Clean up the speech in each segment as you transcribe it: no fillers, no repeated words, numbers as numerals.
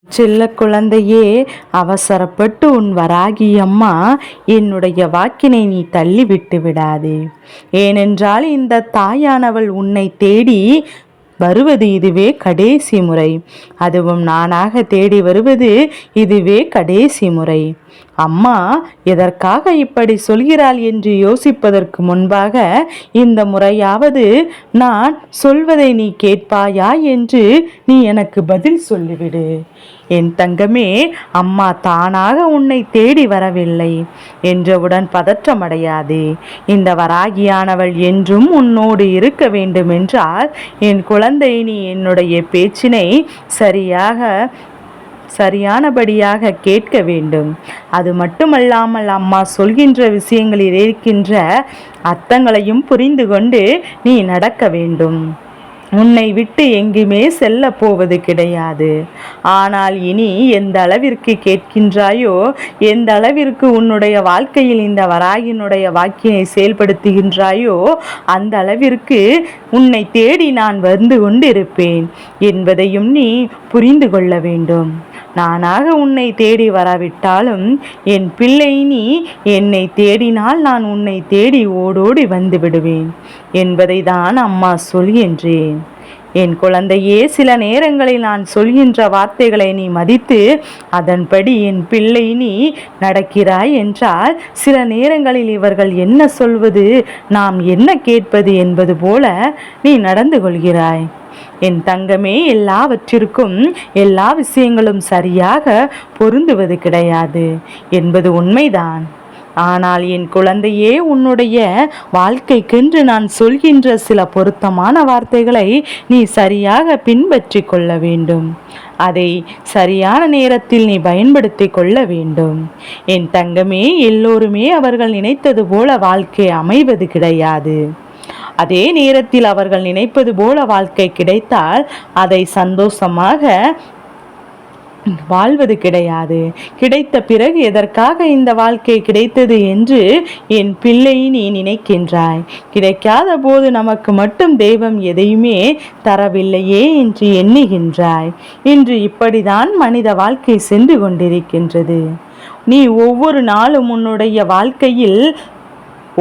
செல்ல குழந்தையே, அவசரப்பட்டு உன் வராகி அம்மா என்னுடைய வாக்கினை நீ தள்ளிவிட்டு விடாதே. ஏனென்றால் இந்த தாயானவள் உன்னை தேடி வருவது இதுவே கடைசி முறை. அதுவும் நானாக தேடி வருவது இதுவே கடைசி முறை. அம்மா எதற்காக இப்படி சொல்கிறாள் என்று யோசிப்பதற்கு முன்பாக இந்த முறையாவது நான் சொல்வதை நீ கேட்பாயா என்று நீ எனக்கு பதில் சொல்லிவிடு. என் தங்கமே, அம்மா தானாக உன்னை தேடி வரவில்லை என்றவுடன் பதற்றமடையாதே. இந்த வராகியானவள் என்றும் உன்னோடு இருக்க வேண்டுமென்றால் என் குழந்தை நீ என்னுடைய பேச்சினை சரியானபடியாக கேட்க வேண்டும். அது மட்டுமல்லாமல் அம்மா சொல்கின்ற விஷயங்களில் இருக்கின்ற அர்த்தங்களையும் புரிந்து கொண்டு நீ நடக்க வேண்டும். உன்னை விட்டு எங்குமே செல்ல போவது கிடையாது. ஆனால் இனி எந்த அளவிற்கு கேட்கின்றாயோ, எந்த அளவிற்கு உன்னுடைய வாழ்க்கையில் இந்த வராகினுடைய வாக்கினை செயல்படுத்துகின்றாயோ, அந்த அளவிற்கு உன்னை தேடி நான் வந்து கொண்டிருப்பேன் என்பதையும் நீ புரிந்து கொள்ள வேண்டும். நானாக உன்னை தேடி வராவிட்டாலும் என் பிள்ளை நீ என்னை தேடினால் நான் உன்னை தேடி ஓடோடி வந்து விடுவேன் என்பதை தான் அம்மா சொல்கின்றேன். என் குழந்தையே, சில நேரங்களில் நான் சொல்கின்ற வார்த்தைகளை நீ மதித்து அதன்படி என் பிள்ளை நீ நடக்கிறாய் என்றால், சில நேரங்களில் இவர்கள் என்ன சொல்வது, நாம் என்ன கேட்பது என்பது போல நீ நடந்து கொள்கிறாய். என் தங்கமே, எல்லாவற்றிற்கும் எல்லா விஷயங்களும் சரியாக பொருந்துவது கிடையாது என்பது உண்மைதான். ஆனால் என் குழந்தையே, உன்னுடைய வாழ்க்கைக்கென்று நான் சொல்கின்ற சில பொருத்தமான வார்த்தைகளை நீ சரியாக பின்பற்றி கொள்ள வேண்டும். அதை சரியான நேரத்தில் நீ பயன்படுத்தி கொள்ள வேண்டும். என் தங்கமே, எல்லோருமே அவர்கள் நினைத்தது போல வாழ்க்கை அமைவது கிடையாது. அதே நேரத்தில் அவர்கள் நினைப்பது போல வாழ்க்கை கிடைத்தால் அதை சந்தோஷமாக வாழ்வது கிடையாது. கிடைத்த பிறகு எதற்காக இந்த வாழ்க்கை கிடைத்தது என்று என் பிள்ளை நீ நினைக்கின்றாய். கிடைக்காத போது நமக்கு மட்டும் தெய்வம் எதையுமே தரவில்லையே என்று எண்ணுகின்றாய். இன்று இப்படிதான் மனித வாழ்க்கை சென்று கொண்டிருக்கின்றது. நீ ஒவ்வொரு நாளும் உன்னுடைய வாழ்க்கையில்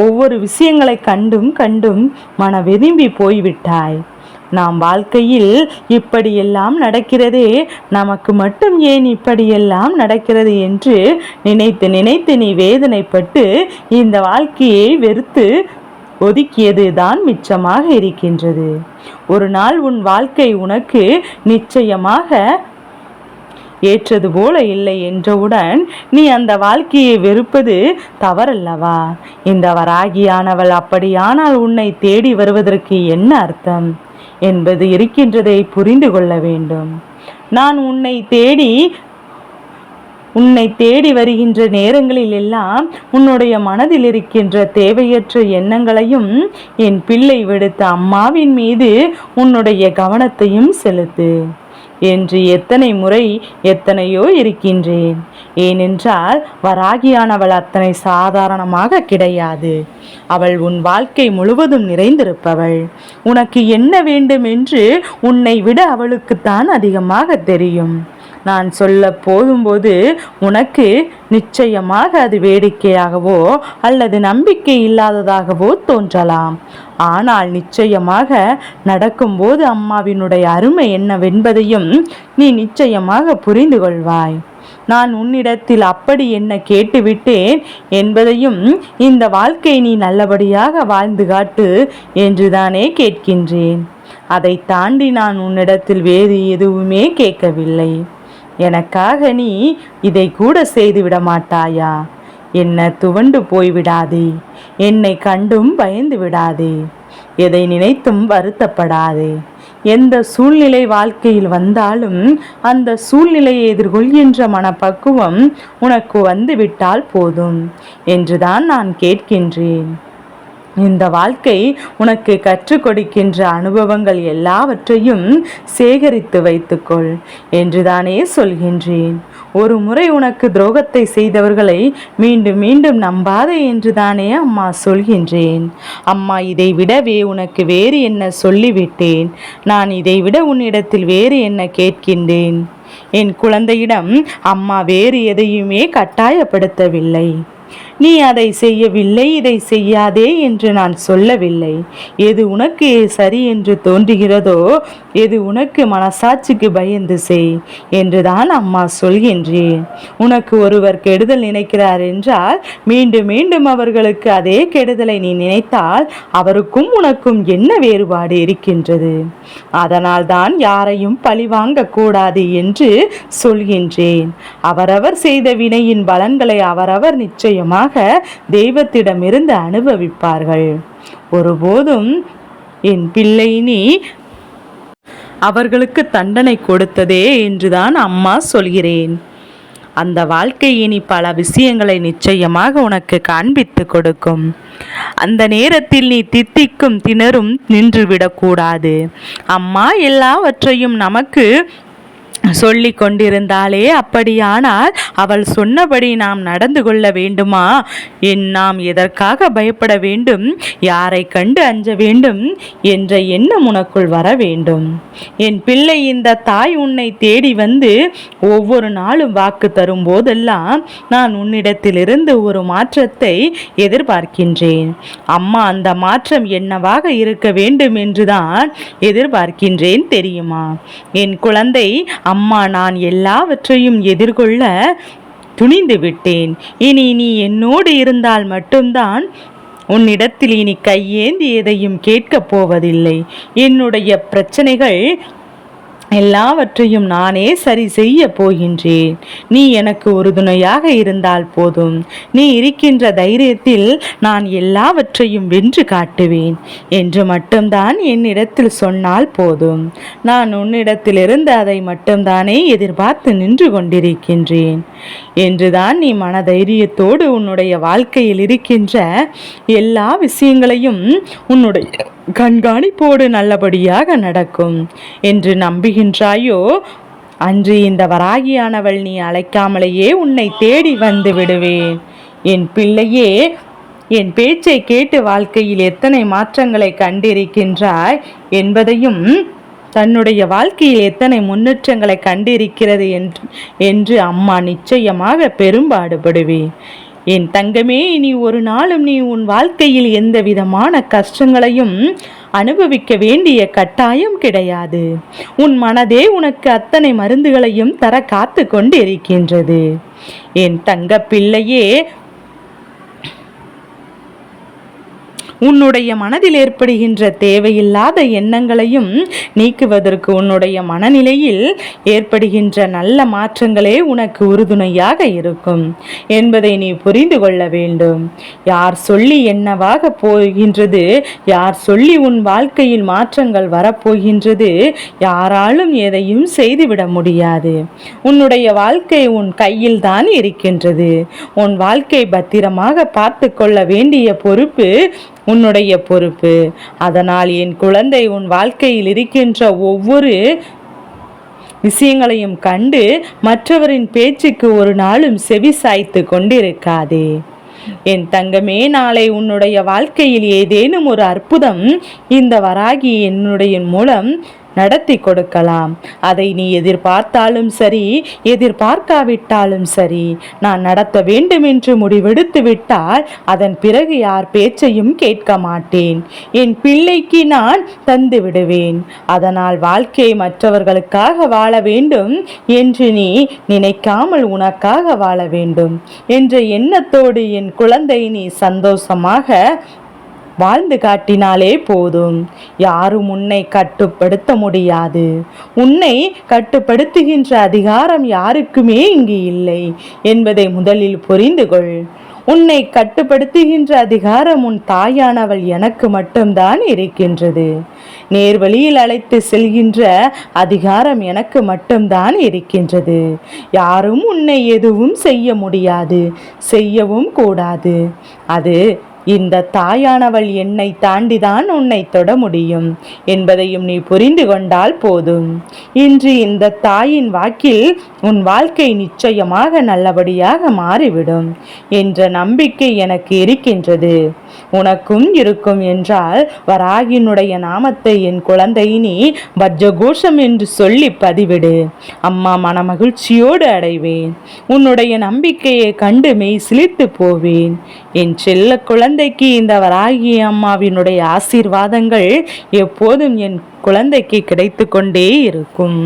ஒவ்வொரு விஷயங்களை கண்டும் மன வெதும்பி போய்விட்டாய். நாம் வாழ்க்கையில் இப்படியெல்லாம் நடக்கிறதே, நமக்கு மட்டும் ஏன் இப்படியெல்லாம் நடக்கிறது என்று நினைத்து நீ வேதனைப்பட்டு இந்த வாழ்க்கையை வெறுத்து ஒதுக்கியது தான் மிச்சமாக இருக்கின்றது. ஒரு நாள் உன் வாழ்க்கை உனக்கு நிச்சயமாக ஏற்றது போல இல்லை என்றவுடன் நீ அந்த வாழ்க்கையை வெறுப்பது தவறல்லவா? இந்த வராகியானவள் அப்படியானால் உன்னை தேடி வருவதற்கு என்ன அர்த்தம் என்பது இருக்கின்றதை புரிந்து கொள்ள வேண்டும். நான் உன்னை தேடி வருகின்ற நேரங்களில் எல்லாம் உன்னுடைய மனதில் இருக்கின்ற தேவையற்ற எண்ணங்களையும் என் பிள்ளை விடுத்த அம்மாவின் மீது உன்னுடைய கவனத்தையும் செலுத்து என்று எத்தனை முறை எத்தனையோ இருக்கின்றேன். ஏனென்றால் வராகியானவள் அத்தனை சாதாரணமாக கிடையாது. அவள் உன் வாழ்க்கை முழுவதும் நிறைந்திருப்பவள். உனக்கு என்ன வேண்டும் என்று உன்னை விட அவளுக்குத்தான் அதிகமாக தெரியும். நான் சொல்ல போதும்போது உனக்கு நிச்சயமாக அது வேடிக்கையாகவோ அல்லது நம்பிக்கை இல்லாததாகவோ தோன்றலாம். ஆனால் நிச்சயமாக நடக்கும்போது அம்மாவினுடைய அருமை என்னவென்பதையும் நீ நிச்சயமாக புரிந்து கொள்வாய். நான் உன்னிடத்தில் அப்படி என்ன கேட்டுவிட்டேன் என்பதையும் இந்த வாழ்க்கை நீ நல்லபடியாக வாழ்ந்து காட்டு என்றுதானே கேட்கின்றேன். அதை தாண்டி நான் உன்னிடத்தில் வேறு எதுவுமே கேட்கவில்லை. எனக்காக நீ இதை கூட செய்துவிட மாட்டாயா? என்ன துவண்டு போய்விடாதே. என்னை கண்டும் பயந்து விடாதே. எதை நினைத்தும் வருத்தப்படாதே. எந்த சூழ்நிலை வாழ்க்கையில் வந்தாலும் அந்த சூழ்நிலையை எதிர்கொள்கின்ற மனப்பக்குவம் உனக்கு வந்து விட்டால் போதும் என்றுதான் நான் கேட்கின்றேன். இந்த வாழ்க்கை உனக்கு கற்றுக் கொடுக்கின்ற அனுபவங்கள் எல்லாவற்றையும் சேகரித்து வைத்துக்கொள் என்றுதானே சொல்கின்றேன். ஒரு முறை உனக்கு துரோகத்தை செய்தவர்களை மீண்டும் மீண்டும் நம்பாதே என்றுதானே அம்மா சொல்கின்றேன். அம்மா இதை விடவே உனக்கு வேறு என்ன சொல்லிவிட்டேன்? நான் இதை விட உன்னிடத்தில் வேறு என்ன கேட்கின்றேன்? என் குழந்தையிடம் அம்மா வேறு எதையுமே கட்டாயப்படுத்தவில்லை. நீ அதை செய்யவில்லை, இதை செய்யாதே என்று நான் சொல்லவில்லை. எது உனக்கு சரி என்று தோன்றுகிறதோ, எது உனக்கு மனசாட்சிக்கு பயந்து செய் என்றுதான் அம்மா சொல்கின்றேன். உனக்கு ஒருவர் கெடுதல் நினைக்கிறார் என்றால் மீண்டும் மீண்டும் அவர்களுக்கு அதே கெடுதலை நீ நினைத்தால் அவருக்கும் உனக்கும் என்ன வேறுபாடு இருக்கின்றது? அதனால் தான் யாரையும் பழிவாங்க கூடாது என்று சொல்கின்றேன். அவரவர் செய்த வினையின் பலன்களை அவரவர் நிச்சயமாக தெய்வத்திடமிருந்து அனுபவிப்பார்கள். ஒருபோதும் என் பிள்ளை நீ அவர்களுக்கு தண்டனை கொடுத்ததே என்றுதான் அம்மா சொல்கிறேன். அந்த வாழ்க்கை இனி பல விஷயங்களை நிச்சயமாக உனக்கு காண்பித்து கொடுக்கும். அந்த நேரத்தில் நீ தித்திக்கும் திணறும் நின்றுவிடக்கூடாது. அம்மா எல்லாவற்றையும் நமக்கு சொல்லி கொண்டிருந்தாலே, அப்படியானால் அவள் சொன்னபடி நாம் நடந்து கொள்ள வேண்டுமா? நாம் எதற்காக பயப்பட வேண்டும், யாரை கண்டு அஞ்ச வேண்டும் என்ற எண்ணம் உனக்குள் வர வேண்டும். என் பிள்ளை, இந்த தாய் உன்னை தேடி வந்து ஒவ்வொரு நாளும் வாக்கு தரும் போதெல்லாம் நான் உன்னிடத்திலிருந்து ஒரு மாற்றத்தை எதிர்பார்க்கின்றேன். அம்மா அந்த மாற்றம் என்னவாக இருக்க வேண்டும் என்றுதான் எதிர்பார்க்கின்றேன் தெரியுமா? என் குழந்தை, அம்மா நான் எல்லாவற்றையும் எதிர்கொள்ள துணிந்து விட்டேன். இனி நீ என்னோடு இருந்தால் மட்டும்தான் உன்னிடத்தில் இனி கையேந்தி எதையும் கேட்கப் போவதில்லை. என்னுடைய பிரச்சனைகள் எல்லாவற்றையும் நானே சரி செய்ய போகின்றேன். நீ எனக்கு உறுதுணையாக இருந்தால் போதும். நீ இருக்கின்ற தைரியத்தில் நான் எல்லாவற்றையும் வென்று காட்டுவேன் என்று மட்டும்தான் என்னிடத்தில் சொன்னால் போதும். நான் உன்னிடத்திலிருந்து அதை மட்டும்தானே எதிர்பார்த்து நின்று கொண்டிருக்கின்றேன் என்றுதான் நீ மனதைரியத்தோடு உன்னுடைய வாழ்க்கையில் இருக்கின்ற எல்லா விஷயங்களையும் உன்னுடைய கண்காணிப்போடு நல்லபடியாக நடக்கும் என்று நம்புகின்றாயோ, அன்று இந்த வராகியானவள் நீ அழைக்காமலேயே உன்னை தேடி வந்து விடுவேன். என் பிள்ளையே, என் பேச்சை கேட்டு வாழ்க்கையில் எத்தனை மாற்றங்களை கண்டிருக்கின்றாய் என்பதையும், தன்னுடைய வாழ்க்கையில் எத்தனை முன்னேற்றங்களை கண்டிருக்கிறது என்று அம்மா நிச்சயமாக பெரும்பாடுபடுவேன். என் தங்கமே, இனி ஒரு நாளும் நீ உன் வாழ்க்கையில் எந்த விதமான கஷ்டங்களையும் அனுபவிக்க வேண்டிய கட்டாயம் கிடையாது. உன் மனதே உனக்கு அத்தனை மருந்துகளையும் தர காத்து கொண்டு இருக்கின்றது. என் தங்க பிள்ளையே, உன்னுடைய மனதில் ஏற்படுகின்ற தேவையில்லாத எண்ணங்களையும் நீக்குவதற்கு உன்னுடைய மனநிலையில் ஏற்படுகின்ற நல்ல மாற்றங்களே உனக்கு உறுதுணையாக இருக்கும் என்பதை நீ புரிந்து கொள்ள வேண்டும். யார் சொல்லி என்னவாக போகின்றது, யார் சொல்லி உன் வாழ்க்கையில் மாற்றங்கள் வரப்போகின்றது, யாராலும் எதையும் செய்துவிட முடியாது. உன்னுடைய வாழ்க்கை உன் கையில் தான் இருக்கின்றது. உன் வாழ்க்கை பத்திரமாக பார்த்து கொள்ள வேண்டிய பொறுப்பு உன்னுடைய பொறுப்பு. அதனால் என் குழந்தை, உன் வாழ்க்கையில் இருக்கின்ற ஒவ்வொரு விஷயங்களையும் கண்டு மற்றவரின் பேச்சுக்கு ஒரு நாளும் செவி சாய்த்து கொண்டிருக்காதே. என் தங்கமே, நாளை உன்னுடைய வாழ்க்கையில் ஏதேனும் ஒரு அற்புதம் இந்த வராகி என்னுடைய மூலம் நடத்தி கொடுக்கலாம். அதை நீ எதிர்பார்த்தாலும் சரி, எதிர்பார்க்காவிட்டாலும் சரி, நான் நடத்த வேண்டும் என்று முடிவெடுத்து விட்டால் அதன் பிறகு யார் பேச்சையும் கேட்க மாட்டேன். என் பிள்ளைக்கு நான் தந்து விடுவேன். அதனால் வாழ்க்கை மற்றவர்களுக்காக வாழ வேண்டும் என்று நீ நினைக்காமல் உனக்காக வாழ வேண்டும் என்ற எண்ணத்தோடு என் குழந்தை நீ சந்தோஷமாக வாழ்ந்து காட்டினாலே போதும். யாரும் உன்னை கட்டுப்படுத்த முடியாது. உன்னை கட்டுப்படுத்துகின்ற அதிகாரம் யாருக்குமே இங்கு இல்லை என்பதை முதலில் புரிந்து கொள். உன்னை கட்டுப்படுத்துகின்ற அதிகாரம் உன் தாயானவள் எனக்கு மட்டும்தான் இருக்கின்றது. நேர்வழியில் அழைத்து செல்கின்ற அதிகாரம் எனக்கு மட்டும்தான் இருக்கின்றது. யாரும் உன்னை எதுவும் செய்ய முடியாது, செய்யவும் கூடாது. அது இந்த தாயானவள் என்னை தாண்டிதான் உன்னை தொட முடியும் என்பதையும் நீ புரிந்து கொண்டால் போதும். இன்று இந்த தாயின் வாக்கில் உன் வாழ்க்கை நிச்சயமாக நல்லபடியாக மாறிவிடும் என்ற நம்பிக்கை எனக்கு இருக்கின்றது. உனக்கும் இருக்கும் என்றால் வராகியினுடைய நாமத்தை என் குழந்தை நீ வஜ்ரகோஷம் என்று சொல்லி பதிவிடு. அம்மா மனமகிழ்ச்சியோடு அடைவேன். உன்னுடைய நம்பிக்கையை கண்டு மெய் சிலிர்த்து போவேன். என் செல்ல குழந்தைக்கு இந்த வராகி அம்மாவினுடைய ஆசீர்வாதங்கள் எப்போதும் என் குழந்தைக்கு கிடைத்து கொண்டே இருக்கும்.